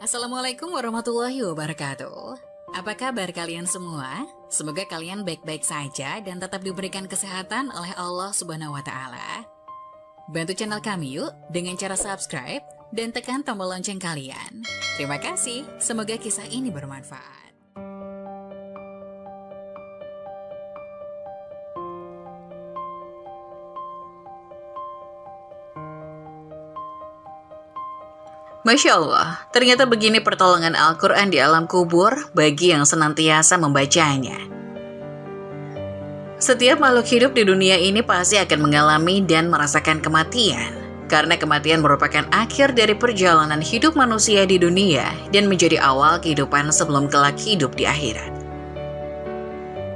Assalamualaikum warahmatullahi wabarakatuh. Apa kabar kalian semua? Semoga kalian baik-baik saja dan tetap diberikan kesehatan oleh Allah Subhanahu wa Ta'ala. Bantu channel kami yuk dengan cara subscribe dan tekan tombol lonceng kalian. Terima kasih, semoga kisah ini bermanfaat. Masya Allah, ternyata begini pertolongan Al-Quran di alam kubur bagi yang senantiasa membacanya. Setiap makhluk hidup di dunia ini pasti akan mengalami dan merasakan kematian, karena kematian merupakan akhir dari perjalanan hidup manusia di dunia dan menjadi awal kehidupan sebelum kelak hidup di akhirat.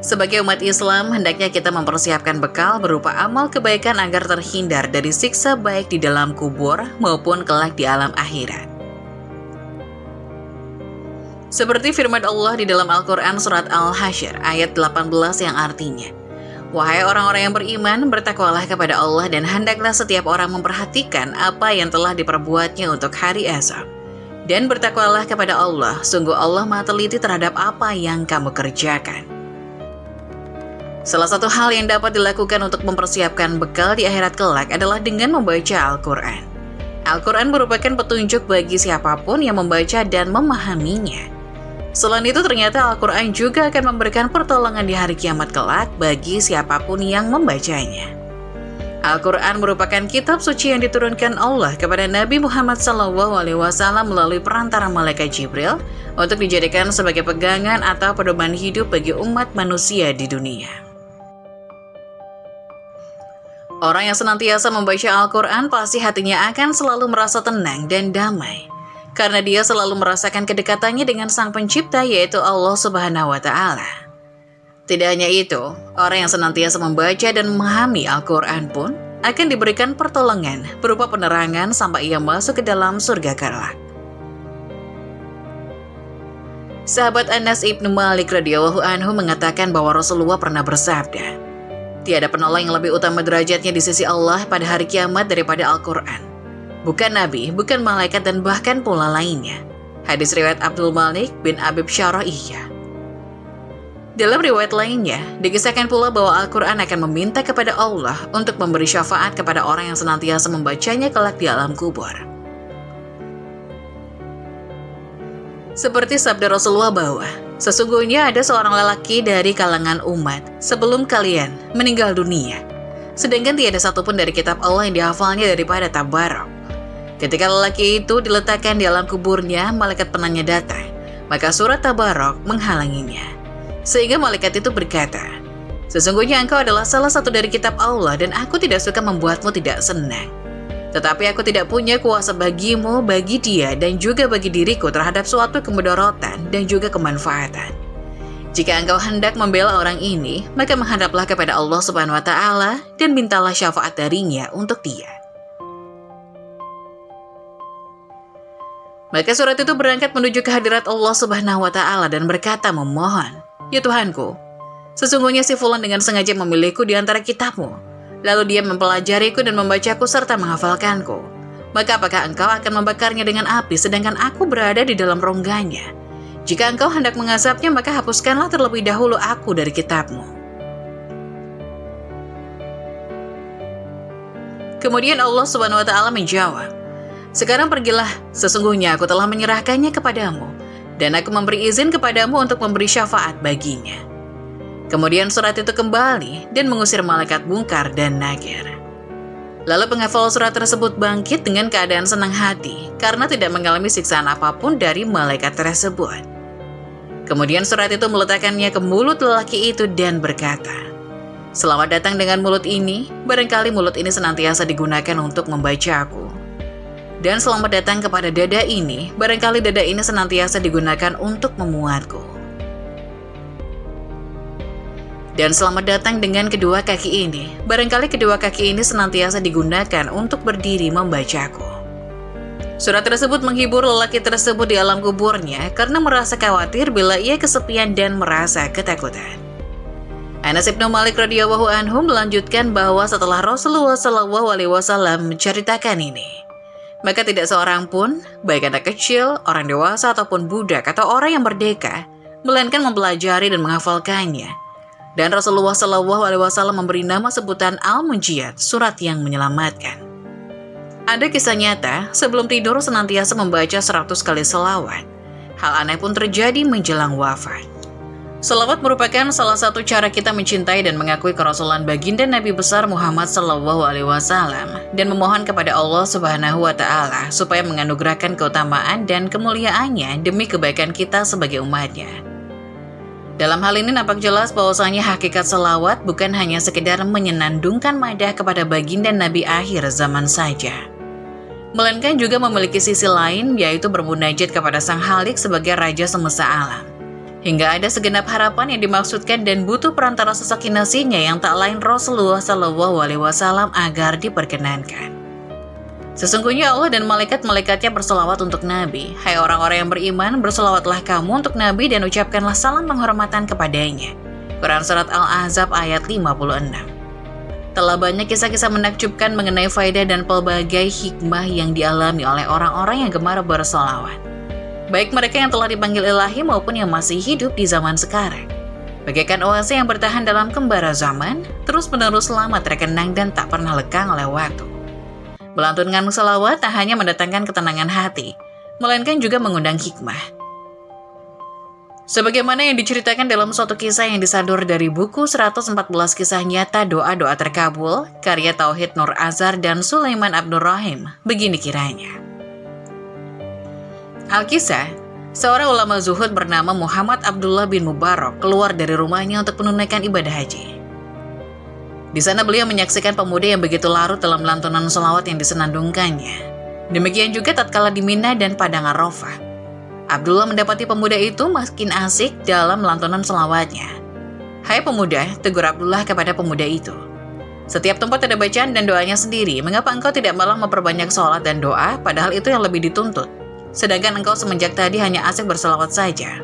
Sebagai umat Islam, hendaknya kita mempersiapkan bekal berupa amal kebaikan agar terhindar dari siksa baik di dalam kubur maupun kelak di alam akhirat. Seperti firman Allah di dalam Al-Quran surat Al-Hasyr ayat 18 yang artinya, "Wahai orang-orang yang beriman, bertakwalah kepada Allah dan hendaklah setiap orang memperhatikan apa yang telah diperbuatnya untuk hari esok. Dan bertakwalah kepada Allah, sungguh Allah Maha Teliti terhadap apa yang kamu kerjakan." Salah satu hal yang dapat dilakukan untuk mempersiapkan bekal di akhirat kelak adalah dengan membaca Al-Quran. Al-Quran merupakan petunjuk bagi siapapun yang membaca dan memahaminya. Selain itu, ternyata Al-Quran juga akan memberikan pertolongan di hari kiamat kelak bagi siapapun yang membacanya. Al-Quran merupakan kitab suci yang diturunkan Allah kepada Nabi Muhammad SAW melalui perantara malaikat Jibril untuk dijadikan sebagai pegangan atau pedoman hidup bagi umat manusia di dunia. Orang yang senantiasa membaca Al-Quran pasti hatinya akan selalu merasa tenang dan damai, karena dia selalu merasakan kedekatannya dengan Sang Pencipta, yaitu Allah Subhanahu wa Ta'ala. Tidak hanya itu, orang yang senantiasa membaca dan memahami Al-Quran pun akan diberikan pertolongan berupa penerangan sampai ia masuk ke dalam surga kelak. Sahabat Anas Ibnu Malik radhiyallahu anhu mengatakan bahwa Rasulullah pernah bersabda, "Tiada penolong yang lebih utama derajatnya di sisi Allah pada hari kiamat daripada Al-Quran. Bukan nabi, bukan malaikat, dan bahkan pula lainnya." Hadis riwayat Abdul Malik bin Abib Syara'iyah. Dalam riwayat lainnya, dikisahkan pula bahwa Al-Quran akan meminta kepada Allah untuk memberi syafaat kepada orang yang senantiasa membacanya kelak di alam kubur. Seperti sabda Rasulullah bahwa, "Sesungguhnya ada seorang lelaki dari kalangan umat sebelum kalian meninggal dunia, sedangkan tiada satupun dari kitab Allah yang dihafalnya daripada Tabarok. Ketika lelaki itu diletakkan di alam kuburnya, malaikat penanya datang, maka surat Tabarok menghalanginya. Sehingga malaikat itu berkata, 'Sesungguhnya engkau adalah salah satu dari kitab Allah dan aku tidak suka membuatmu tidak senang. Tetapi aku tidak punya kuasa bagimu, bagi dia, dan juga bagi diriku terhadap suatu kemudaratan dan juga kemanfaatan. Jika engkau hendak membela orang ini, maka menghadaplah kepada Allah Subhanahu wa Ta'ala dan mintalah syafaat darinya untuk dia.' Maka surat itu berangkat menuju kehadirat Allah Subhanahu wa Ta'ala dan berkata memohon, 'Ya Tuhanku, sesungguhnya si Fulan dengan sengaja memilihku di antara kitabmu. Lalu dia mempelajariku dan membacaku serta menghafalkanku. Maka apakah engkau akan membakarnya dengan api sedangkan aku berada di dalam rongganya? Jika engkau hendak mengazabnya, maka hapuskanlah terlebih dahulu aku dari kitabmu.' Kemudian Allah Subhanahu wa Ta'ala menjawab, 'Sekarang pergilah, sesungguhnya aku telah menyerahkannya kepadamu, dan aku memberi izin kepadamu untuk memberi syafaat baginya.' Kemudian surat itu kembali dan mengusir malaikat Munkar dan Nakir. Lalu penghafal surat tersebut bangkit dengan keadaan senang hati karena tidak mengalami siksaan apapun dari malaikat tersebut. Kemudian surat itu meletakkannya ke mulut lelaki itu dan berkata, 'Selamat datang dengan mulut ini, barangkali mulut ini senantiasa digunakan untuk membacaku. Dan selamat datang kepada dada ini, barangkali dada ini senantiasa digunakan untuk memuatku. Dan selamat datang dengan kedua kaki ini, barangkali kedua kaki ini senantiasa digunakan untuk berdiri membacaku.' Surat tersebut menghibur lelaki tersebut di alam kuburnya karena merasa khawatir bila ia kesepian dan merasa ketakutan. Anas Ibnu Malik radhiyallahu anhu melanjutkan bahwa setelah Rasulullah SAW menceritakan ini, Maka tidak seorang pun, baik anak kecil, orang dewasa ataupun budak atau orang yang merdeka, melainkan mempelajari dan menghafalkannya. Dan Rasulullah SAW memberi nama sebutan Al-Munjiyat, surat yang menyelamatkan. Ada kisah nyata, sebelum tidur senantiasa membaca 100 kali selawat. Hal aneh pun terjadi menjelang wafat. Selawat merupakan salah satu cara kita mencintai dan mengakui kerasulan baginda Nabi besar Muhammad SAW dan memohon kepada Allah Subhanahu wa Ta'ala supaya menganugerahkan keutamaan dan kemuliaannya demi kebaikan kita sebagai umatnya. Dalam hal ini nampak jelas bahwasanya hakikat selawat bukan hanya sekedar menyenandungkan madah kepada baginda Nabi akhir zaman saja, melainkan juga memiliki sisi lain, yaitu bermunajat kepada Sang Khalik sebagai Raja Semesta Alam. Hingga ada segenap harapan yang dimaksudkan dan butuh perantara sosok kinasinya yang tak lain Rasulullah SAW agar diperkenankan. Sesungguhnya Allah dan malaikat-malaikatnya berselawat untuk Nabi. Hai orang-orang yang beriman, berselawatlah kamu untuk Nabi dan ucapkanlah salam penghormatan kepadanya. Quran Surat Al-Ahzab ayat 56. Telah banyak kisah-kisah menakjubkan mengenai faedah dan pelbagai hikmah yang dialami oleh orang-orang yang gemar berselawat. Baik mereka yang telah dipanggil ilahi maupun yang masih hidup di zaman sekarang. Bagaikan oase yang bertahan dalam kembara zaman, terus-menerus lama terkenang dan tak pernah lekang oleh waktu. Melantunkan selawat tak hanya mendatangkan ketenangan hati, melainkan juga mengundang hikmah. Sebagaimana yang diceritakan dalam suatu kisah yang disadur dari buku 114 kisah nyata doa-doa terkabul, karya Tauhid Nur Azhar dan Sulaiman Abdur Rahim, begini kiranya. Al-Kisah, seorang ulama zuhud bernama Muhammad Abdullah bin Mubarak keluar dari rumahnya untuk menunaikan ibadah haji. Di sana beliau menyaksikan pemuda yang begitu larut dalam lantunan selawat yang disenandungkannya. Demikian juga tatkala di Mina dan Padang Arafah. Abdullah mendapati pemuda itu makin asik dalam lantunan selawatnya. Hai pemuda, tegur Abdullah kepada pemuda itu. Setiap tempat ada bacaan dan doanya sendiri, mengapa engkau tidak malah memperbanyak sholat dan doa, padahal itu yang lebih dituntut? Sedangkan engkau semenjak tadi hanya asik berselawat saja.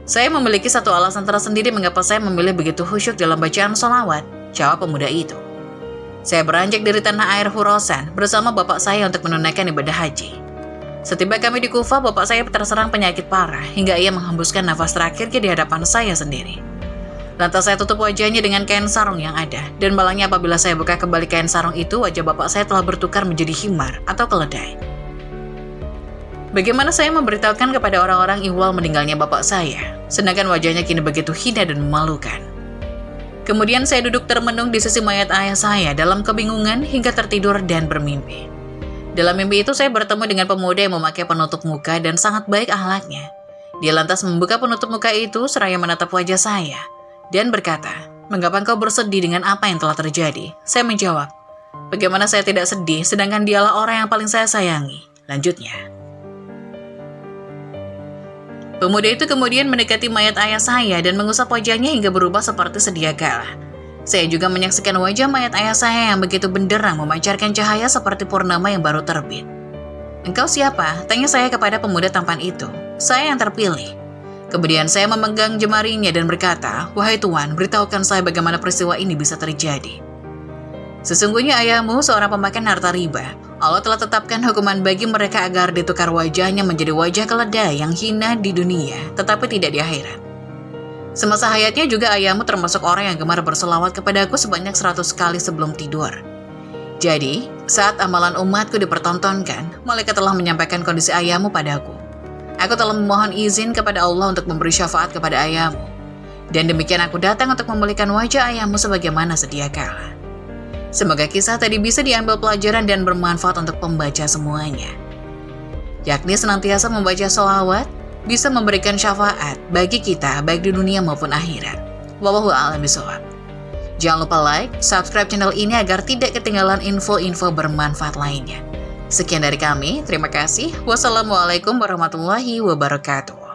Saya memiliki satu alasan tersendiri mengapa saya memilih begitu khusyuk dalam bacaan selawat, jawab pemuda itu. Saya beranjak dari tanah air Khurasan bersama bapak saya untuk menunaikan ibadah haji. Setiba kami di Kufah, bapak saya terserang penyakit parah hingga ia menghembuskan nafas terakhirnya di hadapan saya sendiri. Lantas saya tutup wajahnya dengan kain sarung yang ada, dan malangnya apabila saya buka kembali kain sarung itu, wajah bapak saya telah bertukar menjadi himar atau keledai. Bagaimana saya memberitahukan kepada orang-orang ihwal meninggalnya bapak saya, sedangkan wajahnya kini begitu hina dan memalukan. Kemudian saya duduk termenung di sisi mayat ayah saya dalam kebingungan hingga tertidur dan bermimpi. Dalam mimpi itu saya bertemu dengan pemuda yang memakai penutup muka dan sangat baik akhlaknya. Dia lantas membuka penutup muka itu seraya menatap wajah saya dan berkata, "Mengapa engkau bersedih dengan apa yang telah terjadi?" Saya menjawab, "Bagaimana saya tidak sedih sedangkan dialah orang yang paling saya sayangi." Lanjutnya. Pemuda itu kemudian mendekati mayat ayah saya dan mengusap wajahnya hingga berubah seperti sedia kala. Saya juga menyaksikan wajah mayat ayah saya yang begitu benderang memancarkan cahaya seperti purnama yang baru terbit. "Engkau siapa?" tanya saya kepada pemuda tampan itu. "Saya yang terpilih." Kemudian saya memegang jemarinya dan berkata, "Wahai Tuan, beritahukan saya bagaimana peristiwa ini bisa terjadi." "Sesungguhnya ayahmu seorang pemakan harta riba. Allah telah tetapkan hukuman bagi mereka agar ditukar wajahnya menjadi wajah keledai yang hina di dunia, tetapi tidak di akhirat. Semasa hayatnya juga ayahmu termasuk orang yang gemar berselawat kepadaku sebanyak 100 kali sebelum tidur. Jadi, saat amalan umatku dipertontonkan, malaikat telah menyampaikan kondisi ayahmu padaku. Aku telah memohon izin kepada Allah untuk memberi syafaat kepada ayahmu. Dan demikian aku datang untuk memulihkan wajah ayahmu sebagaimana sedia kala." Semoga kisah tadi bisa diambil pelajaran dan bermanfaat untuk pembaca semuanya. Yakni senantiasa membaca sholawat bisa memberikan syafaat bagi kita baik di dunia maupun akhirat. Wallahu a'lam bishawab. Jangan lupa like, subscribe channel ini agar tidak ketinggalan info-info bermanfaat lainnya. Sekian dari kami, terima kasih. Wassalamualaikum warahmatullahi wabarakatuh.